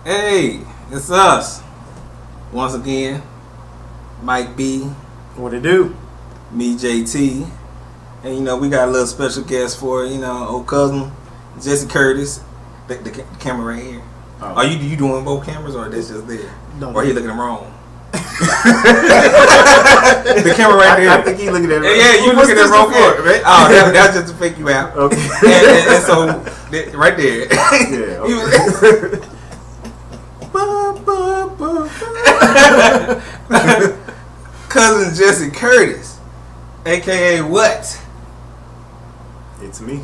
Hey, it's us. Once again, Mike B. What it do? Me, JT. And we got a little special guest for old cousin, Jesse Curtis. The camera right here. Oh. Are you doing both cameras or that's just there? No, or he looking wrong? The camera right there. I think he looking at it. Yeah, you looking at it wrong for right? Oh, that's just to fake you out. Okay. And so right there. Yeah. Okay. Cousin Jesse Curtis, aka what? It's me.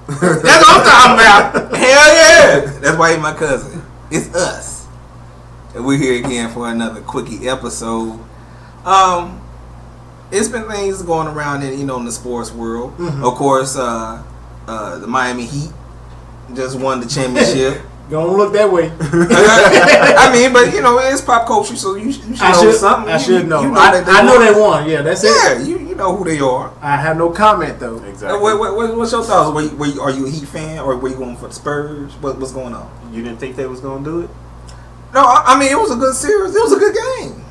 That's what I'm talking about. Hell yeah! That's why he's my cousin. It's us. And we're here again for another quickie episode. It's been things going around in the sports world. Mm-hmm. Of course, the Miami Heat just won the championship. Don't look that way. I mean, but it's pop culture, so you should know something. I should know. I know they won. Yeah, that's it. Yeah, you know who they are. I have no comment though. Exactly. What's your thoughts? Are you a Heat fan, or were you going for the Spurs? What's going on? You didn't think they was going to do it? No, I mean it was a good series. It was a good game,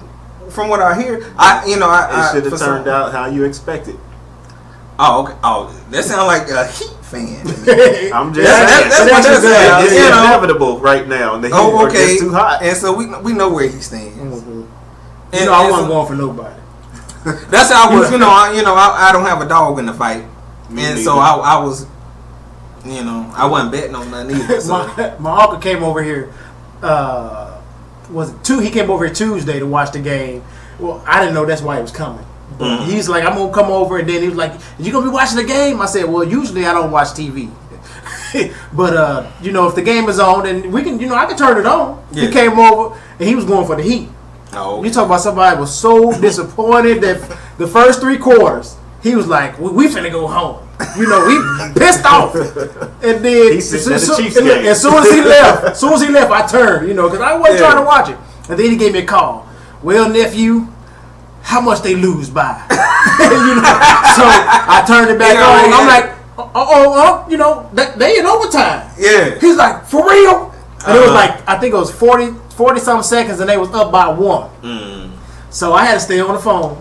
from what I hear. It should have turned out how you expected. Oh, okay. Oh, that sounds like a Heat fan. I'm just saying. That's what you're saying. It's inevitable right now. And the Heat are just too hot. And so we know where he stands. Mm-hmm. And I wasn't going for nobody. That's how I was. I don't have a dog in the fight, so I was. I wasn't betting on nothing either. So. My uncle came over here. He came over here Tuesday to watch the game. Well, I didn't know that's why he was coming. But he's like, I'm gonna come over, and then he was like, "You gonna be watching the game?" I said, "Well, usually I don't watch TV, but if the game is on, then we can, I can turn it on." Yeah. He came over, and he was going for the Heat. Oh, you talk about somebody was so disappointed that the first 3 quarters, he was like, "We finna go home." He pissed off, and then as soon as he left, I turned, because I wasn't trying to watch it, and then he gave me a call. Well, nephew, how much they lose by? So I turned it back on. Yeah. I'm like, they in overtime. Yeah. He's like, for real? And it was like, I think it was 40 some seconds, and they was up by 1. So I had to stay on the phone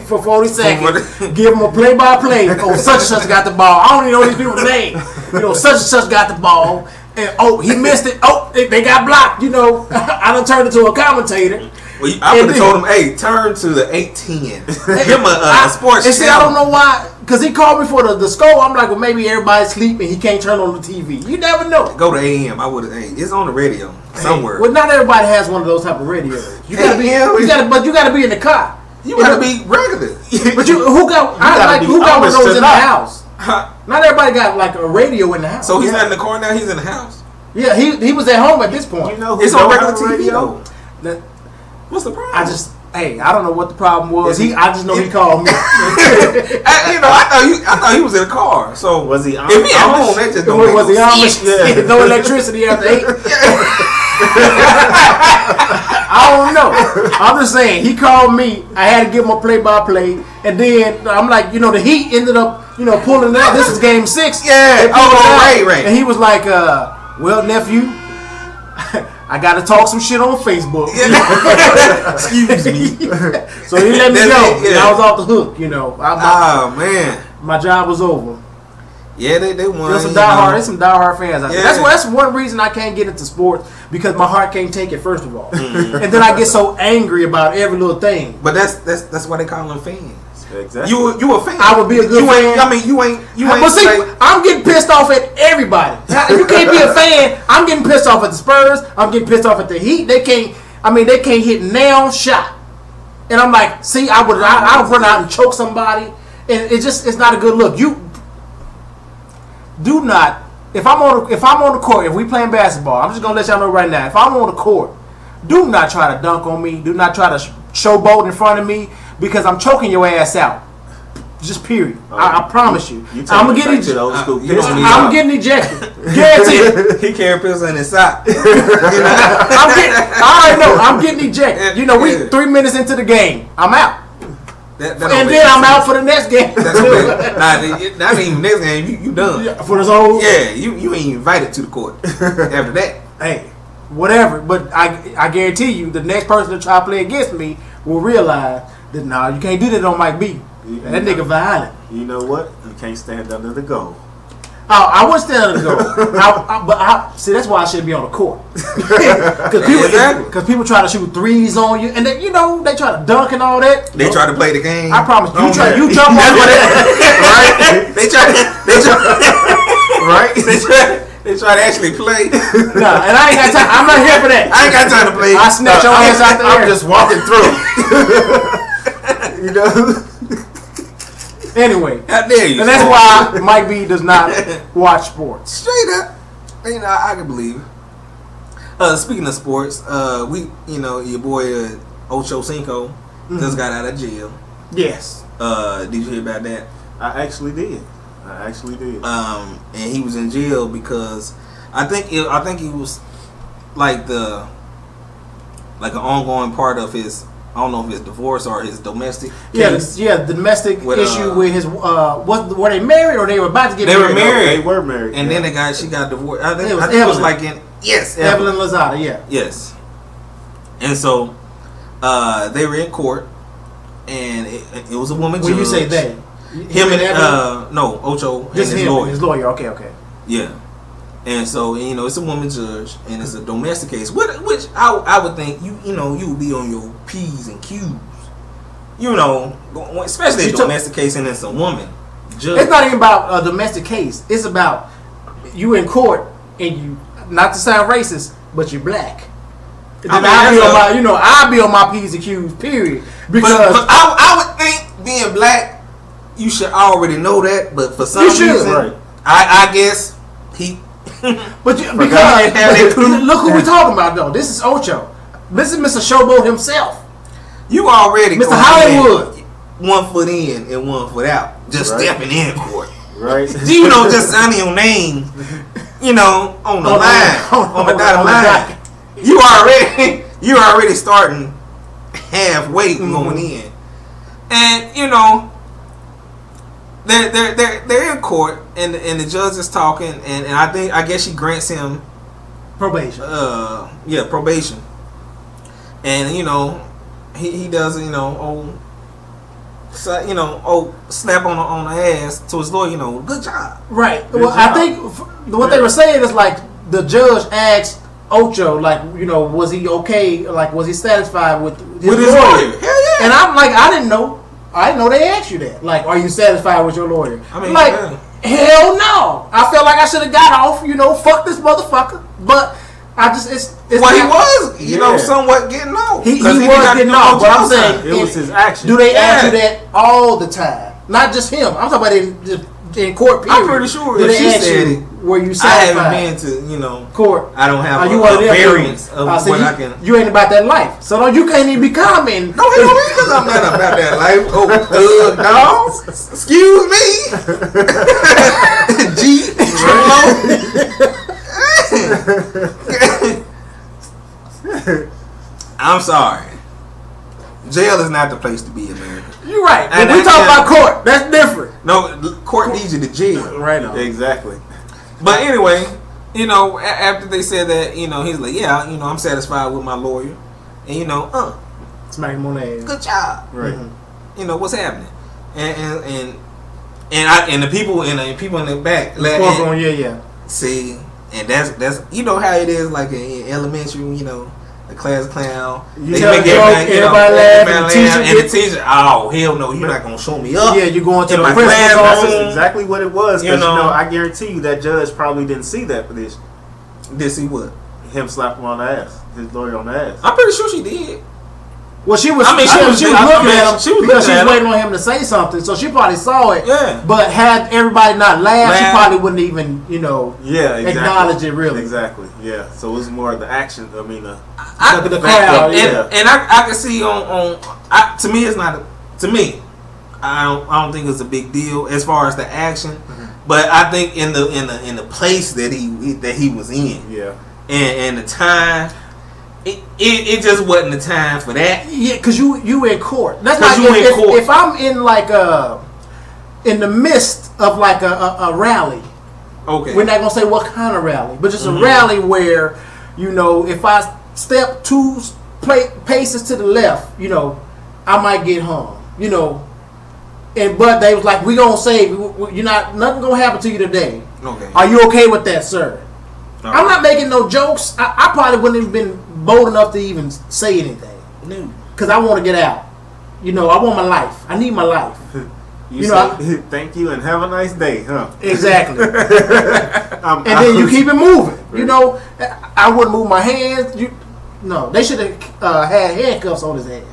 for 40 seconds, give them a play-by-play. Oh, such and such got the ball. I don't even know these people's names. Such and such got the ball. And he missed it. Oh, they got blocked. I done turned into a commentator. Well, I would have told him, hey, turn to the 810. Give him a sports channel. See, I don't know why. Because he called me for the score. I'm like, well, maybe everybody's sleeping. He can't turn on the TV. You never know. Go to AM. I would have. Hey, it's on the radio somewhere. Well, not everybody has one of those type of radios. You gotta be in the car. You gotta be regular. But who got one of those in the house? Not everybody got like a radio in the house. So he's not in the car now. He's in the house. Yeah, he was at home at this point. It's on regular TV though. What's the problem? I don't know what the problem was. I just know he called me. I thought he was in a car. So was he? If he at home, that just don't make no sense. Yeah. No electricity after 8. I don't know. I'm just saying he called me. I had to give him a play-by-play, and then I'm like, the Heat ended up, pulling it out. This is game 6. Yeah. Right. And he was like, well, nephew, I got to talk some shit on Facebook. Excuse me. So he let me go. And I was off the hook, man. My job was over. Yeah, they won. There's some diehard fans out there. That's one reason I can't get into sports, because my heart can't take it, first of all. And then I get so angry about every little thing. But that's why they call them fans. Exactly. You a fan. I would be a good fan. You ain't. But see, I'm getting pissed off at everybody. You can't be a fan. I'm getting pissed off at the Spurs. I'm getting pissed off at the Heat. They can't hit nail shot. And I'm like, see, I'll run out and choke somebody, and it's not a good look. You do not. If I'm on the court, if we playing basketball, I'm just gonna let y'all know right now. If I'm on the court, do not try to dunk on me. Do not try to showboat in front of me, because I'm choking your ass out. Just period. I promise you. I'm getting ejected. I'm getting ejected. Guaranteed. He carry pistol in his sock. I already know. I'm getting ejected. We 3 minutes into the game. I'm out. And then I'm out for the next game. Not even next game. You done for this whole. Yeah, you ain't invited to the court after that. Hey, whatever. But I guarantee you, the next person to try to play against me will realize that you can't do that on Mike B. That nigga violent. You know what? You can't stand under the goal. I would stand under the goal. See, that's why I shouldn't be on the court. Because people try to shoot threes on you, and they try to dunk and all that. They try to play the game. I promise you, you jump on right? They try right? They try to actually play. No, and I ain't got time. I'm not here for that. I ain't got time to play. I snatch your ass out there. I'm just walking through. Anyway, how dare you? And that's why Mike B does not watch sports. Straight up, I can believe it. Speaking of sports, your boy Ochocinco just got out of jail. Yes. Did you hear about that? I actually did. And he was in jail because I think it was like an ongoing part of his. I don't know if it's divorce or his domestic case. Yeah, the domestic issue with his were they married or they were about to get married? They were married. And then she got divorced. I think it was like Evelyn Lozada, yeah. Yes. And so they were in court and it was a woman judge. When you say they, him and no, Ocho just and his lawyer. Okay. Yeah. And so it's a woman judge, and it's a domestic case, which I would think you would be on your P's and Q's, especially a domestic case, and it's a woman judge. It's not even about a domestic case. It's about you in court, and you, not to sound racist, but you're black. I'll be on my P's and Q's. Period. Because but I would think being black, you should already know that. But for some reason, right. I guess he. But because look who we talking about though. This is Ocho. This is Mr. Showboat himself. You already Mr. Hollywood. 1 foot in and 1 foot out. Just stepping in court. Right. Just signing your name. On the line, on the dotted line. You already starting halfway going in, and they're in court, and the judge is talking, and I guess she grants him probation. Probation, and he does slap on the ass to his lawyer. Good job. Right. I think what they were saying is like the judge asked Ocho, was he okay? Was he satisfied with his lawyer? Hell yeah. And I'm like, I didn't know they asked you that. Are you satisfied with your lawyer? I mean, hell no. I felt like I should have got off. Fuck this motherfucker. But I just it's he was somewhat getting off. He was getting off. But I'm saying it was his action. Do they ask you that all the time? Not just him. I'm talking about in court. Period. I'm pretty sure do if they she ask said you, were you I satisfied? haven't been to court. I don't have a variance of what I can. You ain't about that life, so you can't even be commenting. No, he don't because I'm not about that life. Oh, no, excuse me, G. I'm sorry. Jail is not the place to be in America. You're right. When we talk about court, that's different. No, court needs you to jail. Right on. Exactly. But anyway, after they said that, he's like, yeah, I'm satisfied with my lawyer. And, smack him on the ass. Good job. Right. Mm-hmm. What's happening? And the people in the back. Yeah. See, and that's how it is like in elementary, the class clown. They make everybody laugh, and the teacher, oh hell no, you're not gonna show me up. Yeah, you're going to the my class. That's exactly what it was. Because I guarantee you that judge probably didn't see that position. Did see what? Him slap him on the ass, his lawyer on the ass. I'm pretty sure she did. Well, she was looking at him because she was waiting on him to say something, so she probably saw it. Yeah. But had everybody not laughed, she probably wouldn't even, acknowledge it really. Exactly. Yeah. So it was more of the action. I mean, the crowd. And I can see to me it's not to me. I don't think it's a big deal as far as the action, but I think in the place that he was in, and the time. It just wasn't the time for that. Yeah, because you in court. That's like court. If I'm in in the midst of a rally. Okay. We're not gonna say what kind of rally, but just a rally where You know, if I step 2 paces to the left, you know, I might get hung. You know, but they was like, we gonna save you. You're nothing gonna happen to you today. Okay. Are you okay with that, sir? I'm not making no jokes. I probably wouldn't have been bold enough to even say anything. No. Because I want to get out. You know, I want my life. I need my life. You know, thank you and have a nice day, huh? Exactly. And then you keep it moving. You know, I wouldn't move my hands. No, they should have had handcuffs on his ass.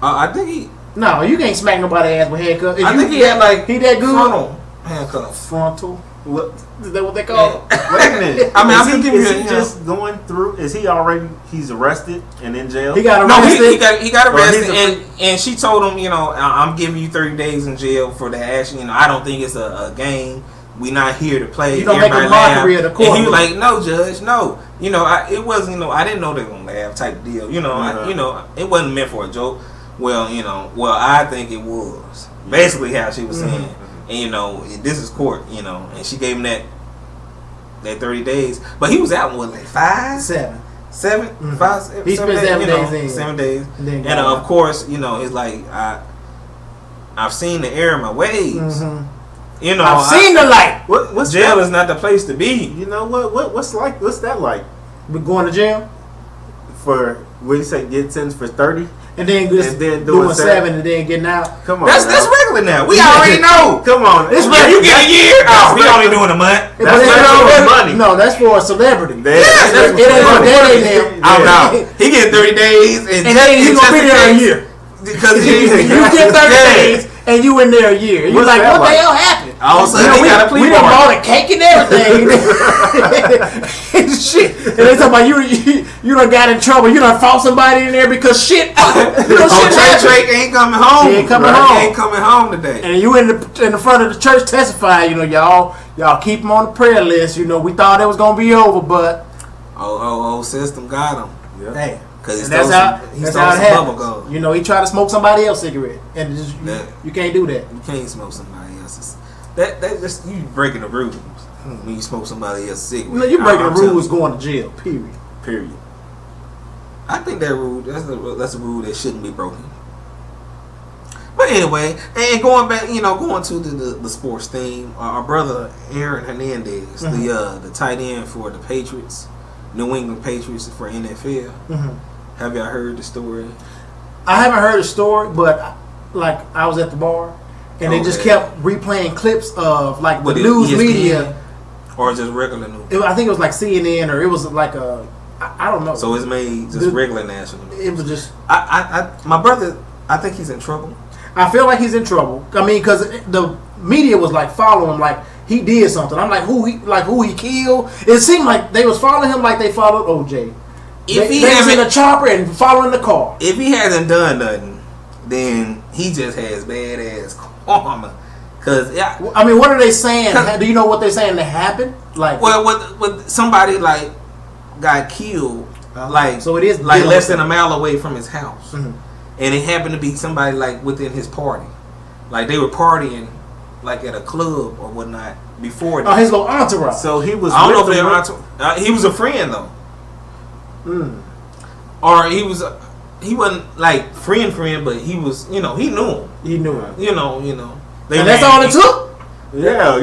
I think he. No, you can't smack nobody's ass with handcuffs. I think he had like he that good. Frontal handcuffs. Frontal. What is that? What they call? Yeah. Wait a minute. I mean, is he just going through? Is he already? He's arrested and in jail. He got arrested. No, he got arrested, and she told him, you know, I'm giving you 30 days in jail for the action. You know, I don't think it's a game. We not here to play. You don't make a mockery of the court. And he was like, no, judge, no. You know, it wasn't. You know, I didn't know they were gonna laugh type of deal. You know, it wasn't meant for a joke. Well, you know, I think it was basically how she was saying. And you know, this is court. You know, and she gave him that 30 days, but he was out in what, like 7. He spent 7 days. 7 days. And of course, you know, it's like I've seen the error of my ways. You know, I've seen the light. What's jail that? is not the place to be. You know what's that like? We're going to jail For what you say, get sentenced for 30? and then doing 7 and then getting out. Come on, that's regular now. We already know. Come on, It's If you get a year, we only doing a month. That's regular money. No, that's for a celebrity. That's it ain't for that. I don't know. He get 30 days, and then he's gonna be there a year. Because you get 30 days and you in there a year. You like, what the hell happened? All of a sudden, he got a plea we done bargain. bought a cake and everything. Shit. And they talking about you done got in trouble. You done fought somebody in there because shit. Trey ain't coming home. He ain't coming home. He ain't coming home today. And you in the front of the church testifying. You know, y'all keep him on the prayer list. You know, we thought it was gonna be over, but system got him. Yeah. hey. Because That's how it happens. gum. You know, he tried to smoke somebody else's cigarette, and you can't do that. You can't smoke somebody else's. That's you breaking the rules when you smoke somebody else's cigarette. You know, you breaking the rules going to jail. Period. I think that rule that's a rule that shouldn't be broken. But anyway, and going back, going to the sports theme, our brother Aaron Hernandez, the tight end for the Patriots, New England Patriots for NFL. Have y'all heard the story? I haven't heard the story, but like I was at the bar, and they just kept replaying clips of like the news media, or just regular news. I think it was like CNN, or it was like I don't know. So it's made just regular national news. It was just my brother. I think he's in trouble. I feel like he's in trouble. I mean, because the media was like following him, like he did something. I'm like, who he killed? It seemed like they was following him like they followed OJ. They was in a chopper and following the car. If he hasn't done nothing, then he just has bad ass karma. Cause I mean, what are they saying? Do you know what they're saying that happened? Like, well, with somebody like got killed, like so it is like less than a mile away from his house, and it happened to be somebody like within his party, like they were partying like at a club or whatnot before that. Oh, his little entourage. So he was. I don't know if they were entourage. He was a friend though. Or he wasn't like friend, but he was, he knew him. He knew him. And that's all it took? Yeah,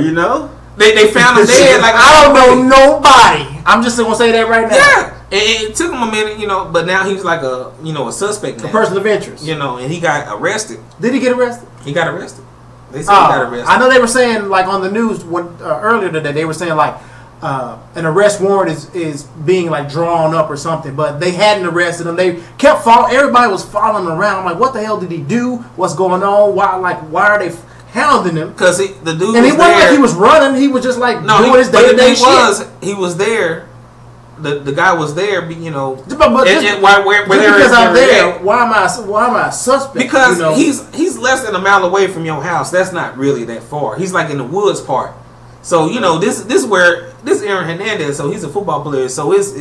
They found him dead. Like I don't know nobody. I'm just gonna say that right now. Yeah. It took him a minute, but now he's like a suspect now. A person of interest. And he got arrested. Did he get arrested? He got arrested. They said he got arrested. I know they were saying like on the news earlier today, they were saying like an arrest warrant is being like drawn up or something, but they hadn't arrested him. They kept following. Everybody was following him around. I'm like, what the hell did he do? What's going on? Why are they hounding him? Because the dude and was it wasn't there. like he was running. He was just like doing his day-to-day shit. He was there. The guy was there, But just because I'm there, why am I a suspect? Because he's less than a mile away from your house. That's not really that far. He's like in the woods part. So this is Aaron Hernandez. So he's a football player. So it's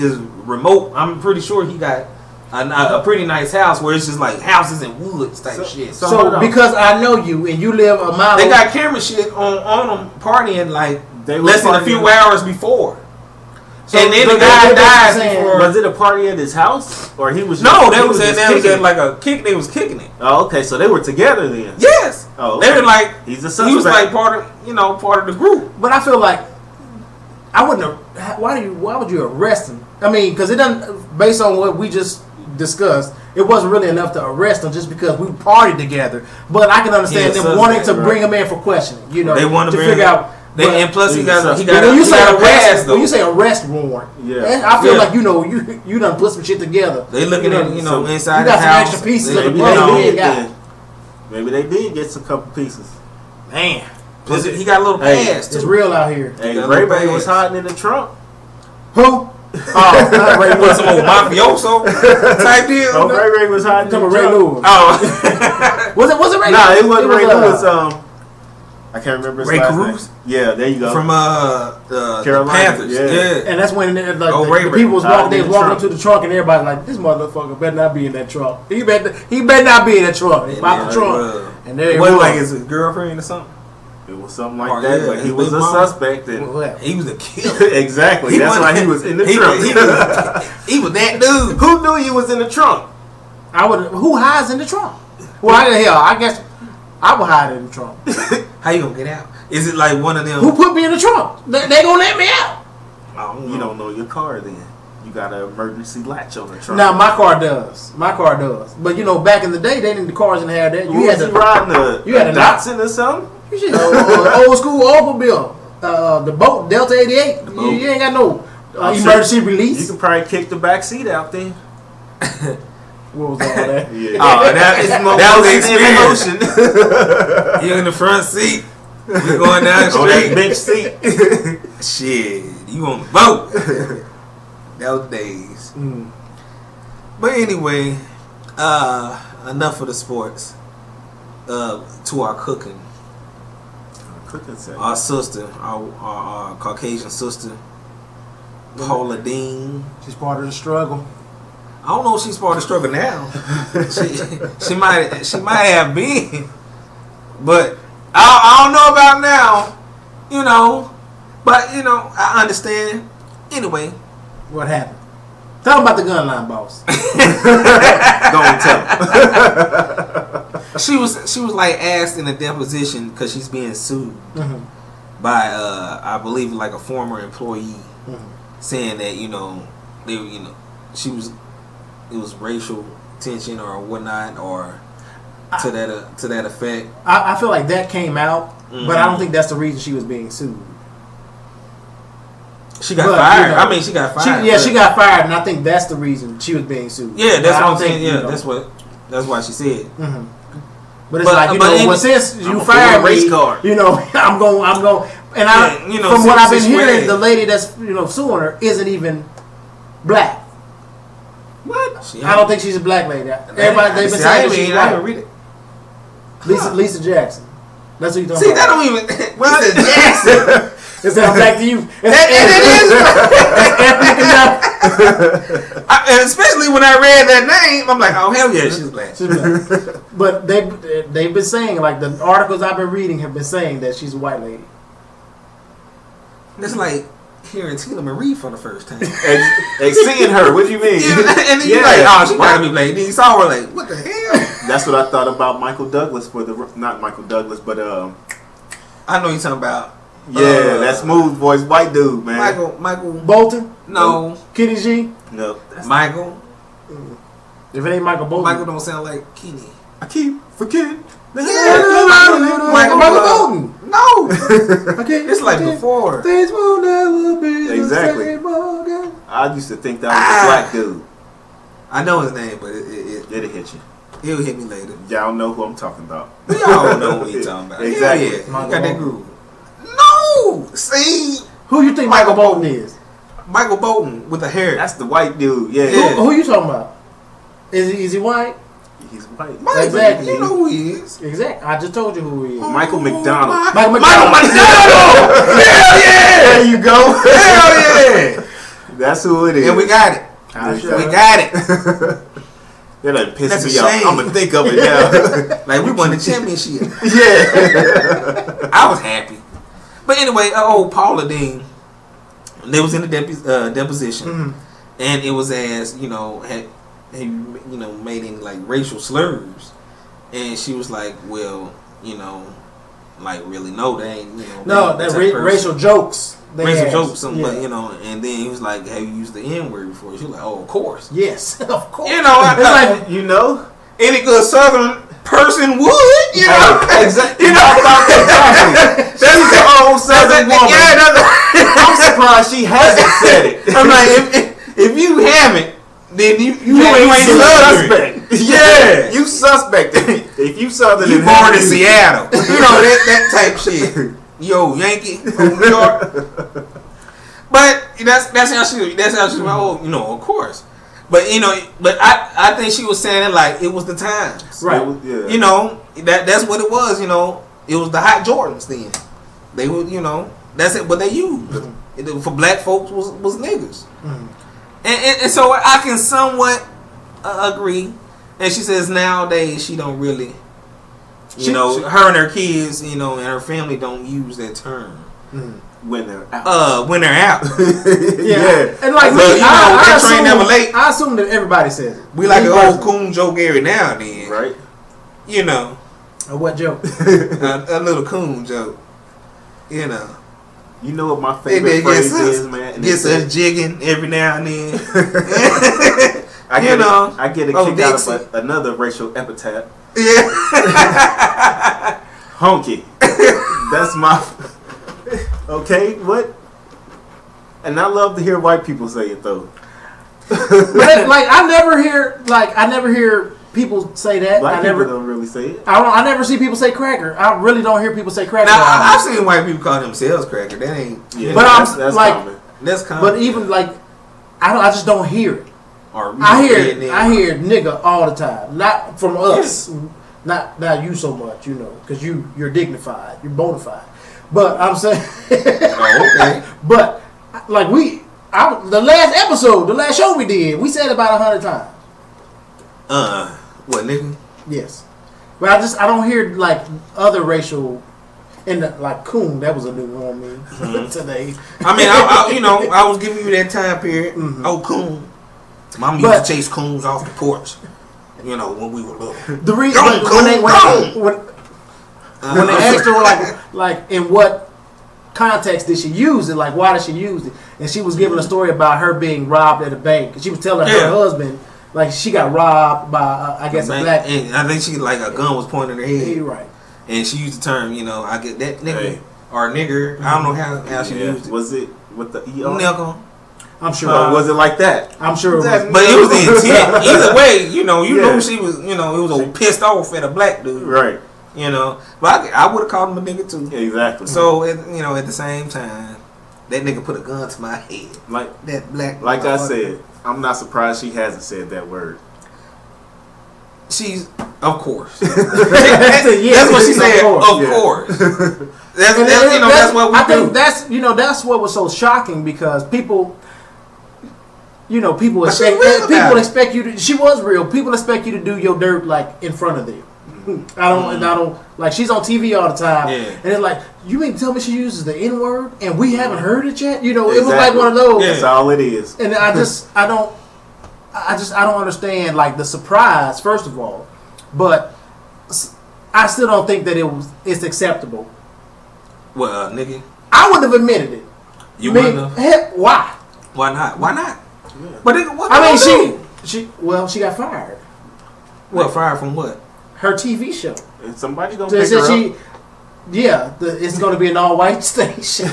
remote. I'm pretty sure he got a pretty nice house where it's just like houses and woods type shit. So because I know you and you live a mile, they got camera shit on them partying like they less than a few hours before. So and then the guy died before. Was it a party at his house, or he was? No, they was at like a kick. They was kicking it. Oh, okay, so they were together then. Yes. Oh, okay. They were like he's a suspect. He was like part of the group. But I feel like I wouldn't have. Why would you arrest him? I mean, because it doesn't. Based on what we just discussed, it wasn't really enough to arrest him just because we partied together. But I can understand them wanting to bring him in for questioning. You know, they want to figure out. And plus, he got when you say arrest warrant, I feel like you done put some shit together. They looking at inside you got the some house. Extra pieces of the puzzle. Maybe they did get some couple pieces. Man, plus he got a little pass. It's real out here. Hey, Ray was hiding in the trunk. Who? Oh, Ray was some old mafioso type deal. Oh, Ray was hiding in the Ray trunk. Lewis. Oh, was it Ray? Nah, it wasn't Ray Lewis. I can't remember his last name. Yeah, there you go. From Carolina. Panthers. Yeah. And that's when the people was walking to the trunk and everybody like, this motherfucker better not be in that trunk. He better not be in that trunk. He popped the trunk. And there he was. Like his girlfriend or something? It was something like that. But he was a suspect. And he was a killer. Exactly. That's why he was in the trunk. He was that dude. Who knew he was in the trunk? Who hides in the trunk? Well, I guess I would hide in the trunk. How you gonna get out? Is it like one of them? Who put me in the trunk? They gonna let me out. You don't know your car then. You got an emergency latch on the trunk. Now my car does. But back in the day, they didn't. The cars didn't have that. You had to ride a Datsun or something. You should old school Opel, the boat Delta 88. You ain't got no emergency release. You can probably kick the back seat out then. What was all that? Yeah. That was the experience. You in the front seat. You going down on that bench seat. Shit, you on the boat. That was days. But anyway, enough of the sports. To our cooking. Our sister, our Caucasian sister, Paula Dean. She's part of the struggle. I don't know if she's part of the struggle now. she might have been, but I don't know about now. But I understand. Anyway, what happened? Tell them about the gun line, boss. Go and tell. She was like asked in a deposition because she's being sued by I believe like a former employee saying that it was racial tension or whatnot or to that effect. I feel like that came out, but I don't think that's the reason she was being sued. She got fired. She got fired. She got fired, and I think that's the reason she was being sued. Yeah, that's what I'm saying. Yeah, that's why she said. But it's since you fired me, I'm going, and from what I've been hearing, the lady that's suing her isn't even black. What? I don't think she's a black lady. Everybody they've been saying she's white. I read it. Lisa Jackson. That's what you talking about. That don't even. Lisa Jackson. It sounds back to you. Especially when I read that name, I'm like, oh hell yeah, she's black. But they've been saying, like the articles I've been reading have been saying that she's a white lady. It's like hearing Tina Marie for the first time. and seeing her, what do you mean? And then you're like, oh, she gotta be black. And then you saw her like, what the hell? That's what I thought about Michael Douglas not Michael Douglas, but I know you're talking about. Yeah, that smooth voice white dude, man. Michael Bolton? No. Kenny G? No. Michael. If it ain't Michael Bolton. Michael don't sound like Kenny. I keep forgetting. Michael Bolton. No. It's like before. Things will never be exactly. the same again. I used to think that was a black dude. I know his name, but it'll hit you. He'll hit me later. Y'all know who I'm talking about. Y'all know who you're talking about. Exactly. Yeah. Got that groove. No! See? Who you think Michael Bolton is? Michael Bolton with the hair. That's the white dude. Yeah. Who you talking about? Is he white? He's white. Exactly. You know who he is. Exactly. I just told you who he is. Michael McDonald. Michael McDonald! Hell yeah! There you go. Hell yeah! That's who it is. And we got it. We got it. That like pisses me off. I'm gonna think of it now. Like we won the championship. Yeah. I was happy. But anyway, Paula Dean, they was in the deposition, and it was as had made any like racial slurs, and she was like, well, like really no, they ain't racial jokes. Racial jokes, something, but and then he was like, have you used the N-word before? She was like, oh, of course. Yes, of course. Any good Southern person would, exactly. That's the old Southern woman. I'm surprised she hasn't said it. I'm like, if you haven't, then you ain't suspect. Yeah, you suspect. If you Southern, you born in Seattle, that type shit. Yo, Yankee from New York. But that's how she of course. But I think she was saying it like it was the times, right? That's what it was. It was the hot Jordans then. They would, that's it. What they used for black folks was niggas, and so I can somewhat agree. And she says nowadays she don't really, her and her kids, and her family don't use that term. When they're out. When they're out. Yeah. And like, that train never late. I assume that everybody says it. We like an old coon joke every now and then. Right. A what joke? a little coon joke. You know what my favorite phrase is, man? Gets us jigging every now and then. I get a kick out of another racial epithet. Yeah. Honky. That's my... Okay, what? And I love to hear white people say it though. But like I never hear people say that. Black people don't really say it. I never see people say cracker. I really don't hear people say cracker. Now I've seen white people call themselves cracker. That ain't. Yeah, but that's common. That's common. But even like I just don't hear it. Or I hear nigga all the time. Not from us. Yeah. Not you so much, because you're dignified. You're bona fide. But I'm saying, okay. But like the last show we did, we said it about 100 times. What nigga? Yes, but I don't hear like other racial, like coon. That was a new one on me today. I mean, I was giving you that time period. Oh, coon. Mom used to chase coons off the porch. When we were little. The reason when they asked her like in what context did she use it, like why did she use it, and she was giving a story about her being robbed at a bank, and she was telling her husband like she got robbed by I guess a black, and I think she like a gun was pointing at her head, right, and she used the term I get that nigga or nigger. I don't know how she used it. Was it with the ER? Nigga. I'm sure. Was it like that? I'm sure it was. But it was the intent. Either way, you know she was, it was pissed off at a black dude. Right. But I would have called him a nigga too. Exactly. So, at the same time, that nigga put a gun to my head. Like that black. Like I said, I'm not surprised she hasn't said that word. She's, of course. That's what she said. Of course. That's what we do. I think that's what was so shocking because people. People expect you to. She was real. People expect you to do your dirt like in front of them. I don't like. She's on TV all the time, and it's like, you mean to tell me she uses the N-word and we haven't heard it yet? It was like one of those. That's all it is. And I don't understand like the surprise first of all, but I still don't think that it's acceptable. Well, nigga, I wouldn't have admitted it. You wouldn't have? Why? Why not? Why not? Yeah. But what? She got fired. Well, fired from what? Her TV show. And somebody gonna pick her up. It's going to be an all-white station.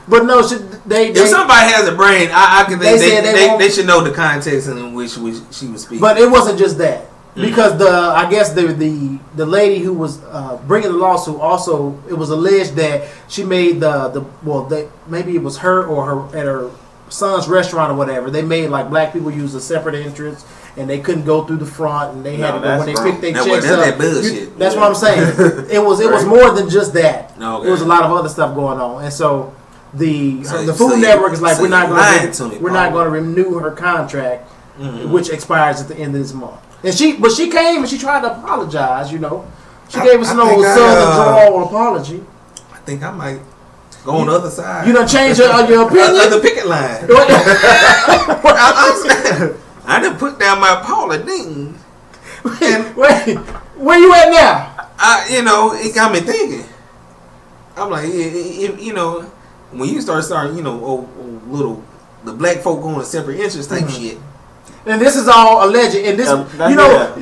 But no, if somebody has a brain, they should know the context in which she was speaking. But it wasn't just that. Because the lady who was bringing the lawsuit also, it was alleged that she made maybe it was her or her at her son's restaurant or whatever. They made like black people use a separate entrance and they couldn't go through the front and they had to go when they picked their checks up. That bullshit. That's what I'm saying. It was more than just that. Okay. It was a lot of other stuff going on, and so the Food Network is like we're not going to renew her contract, which expires at the end of this month. And she came and she tried to apologize. She gave us an old southern drawl apology. I think I might Go on the other side. You done changed your opinion? The picket line. I done put down my Paula ding. Wait, where you at now? It got me thinking. I'm like, you know, when you start, you know, the black folk going to separate interest type shit. And this is all alleged. And this,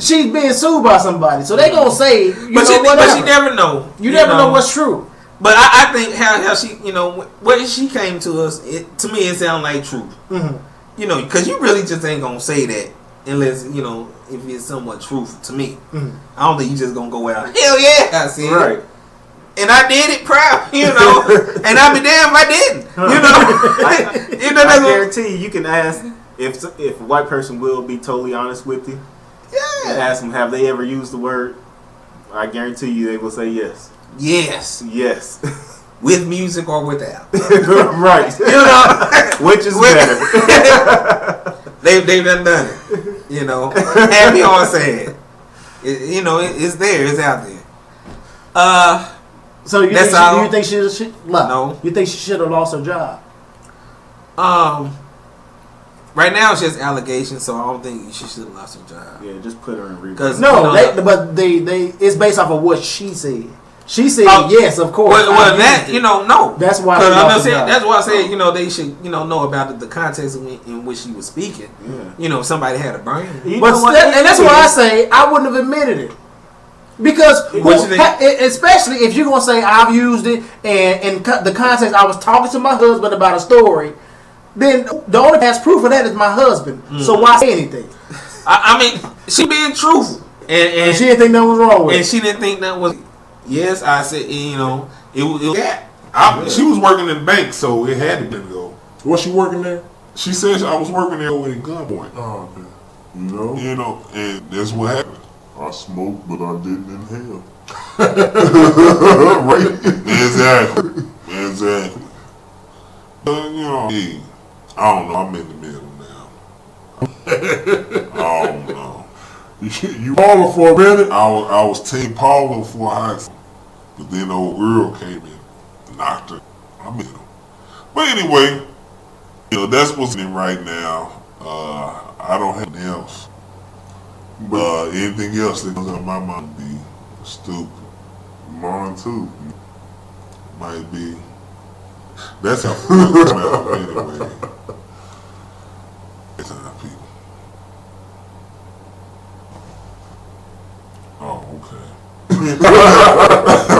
she's being sued by somebody, so they gonna say, but she never know. You never know what's true. But I think how she, you know, what she came to us, to me it sounded like truth. Mm-hmm. You know, because you really just ain't gonna say that unless, you know, if it's somewhat truth to me. Mm-hmm. I don't think you just gonna go out. Hell yeah, I see right. it. And I did it proud, you know. And I'd be damn if I didn't, you know. I guarantee you can ask if a white person will be totally honest with you. Yeah. And ask them, have they ever used the word? I guarantee you they will say yes. Yes. Yes. With music or without. Right. You know. Which is better. They've done it. You know. Happy or sad. You know, it's there. It's out there. So you think she No. You think she should have lost her job? Right now it's just allegations, so I don't think she should have lost her job. Yeah, just put her in rehab. No, they it's based off of what she said. She said yes, of course. Well, that no. That's why. That's why I said they should know about the context in which she was speaking. Yeah. You know, if somebody had a brain. And that's why I say I wouldn't have admitted it. Because especially if you're gonna say I've used it and in the context I was talking to my husband about a story, then the only that's proof of that is my husband. So why say anything? I mean, she being truthful, and she didn't think nothing was wrong with it. And she didn't think that was. Yes, I said it was. She was working in the bank, so it had to be go. Was she working there? She said I was working there with a gunpoint. Oh, okay. You know, and that's what happened. I smoked, but I didn't inhale. Right? Exactly. Hey, I don't know. I'm in the middle now. I don't know. You Paula for a minute? I was Team Paula for high school, but then old Earl came in, knocked her. I'm in him. But anyway, that's what's in right now. I don't have anything else. But anything else that comes out of my mind would be stupid. Mine too. Might be. That's how anyway. It's how people. Oh, okay.